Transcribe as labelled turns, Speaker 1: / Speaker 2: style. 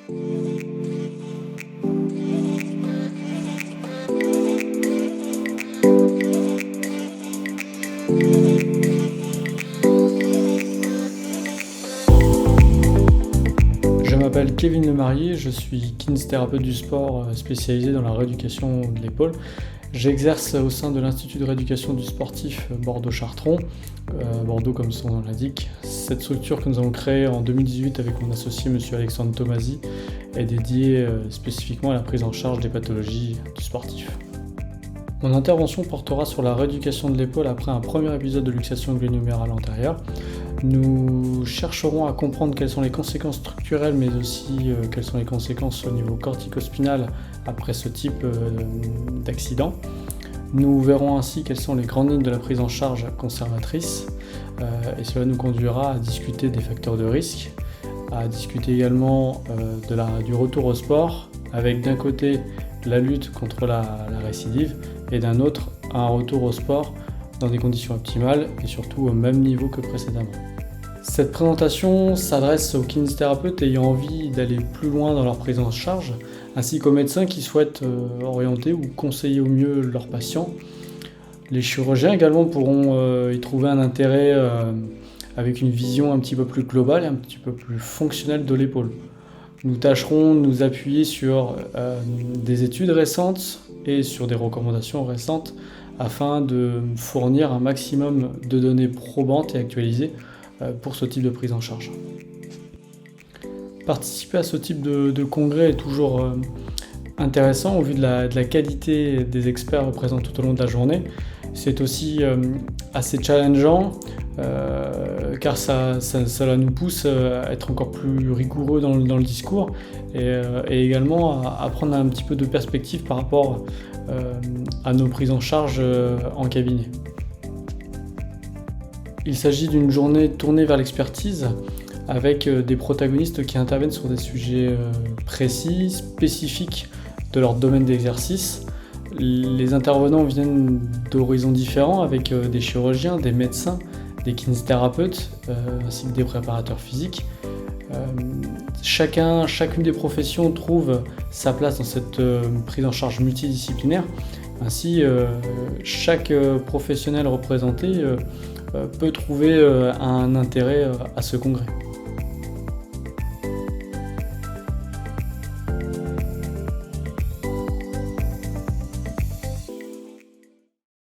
Speaker 1: Je m'appelle Kevin Lemarié, je suis kinésithérapeute du sport spécialisé dans la rééducation de l'épaule. J'exerce au sein de l'Institut de rééducation du sportif Bordeaux-Chartrons, Bordeaux comme son nom l'indique. Cette structure que nous avons créée en 2018 avec mon associé M. Alexandre Tomasi est dédiée spécifiquement à la prise en charge des pathologies du sportif. Mon intervention portera sur la rééducation de l'épaule après un premier épisode de luxation glénumérale antérieure. Nous chercherons à comprendre quelles sont les conséquences structurelles mais aussi quelles sont les conséquences au niveau cortico-spinal après ce type d'accident. Nous verrons ainsi quelles sont les grandes lignes de la prise en charge conservatrice et cela nous conduira à discuter des facteurs de risque, à discuter également du retour au sport avec d'un côté la lutte contre la récidive et d'un autre un retour au sport dans des conditions optimales et surtout au même niveau que précédemment. Cette présentation s'adresse aux kinésithérapeutes ayant envie d'aller plus loin dans leur prise en charge, ainsi qu'aux médecins qui souhaitent orienter ou conseiller au mieux leurs patients. Les chirurgiens également pourront y trouver un intérêt avec une vision un petit peu plus globale et un petit peu plus fonctionnelle de l'épaule. Nous tâcherons de nous appuyer sur des études récentes et sur des recommandations récentes afin de fournir un maximum de données probantes et actualisées pour ce type de prise en charge. Participer à ce type de congrès est toujours intéressant au vu de la qualité des experts présents tout au long de la journée. C'est aussi assez challengeant car cela nous pousse à être encore plus rigoureux dans le discours et également à prendre un petit peu de perspective par rapport à nos prises en charge en cabinet. Il s'agit d'une journée tournée vers l'expertise avec des protagonistes qui interviennent sur des sujets précis, spécifiques de leur domaine d'exercice. Les intervenants viennent d'horizons différents avec des chirurgiens, des médecins, des kinésithérapeutes ainsi que des préparateurs physiques. Chacune des professions trouve sa place dans cette prise en charge multidisciplinaire. Ainsi, chaque professionnel représenté peut trouver un intérêt à ce congrès.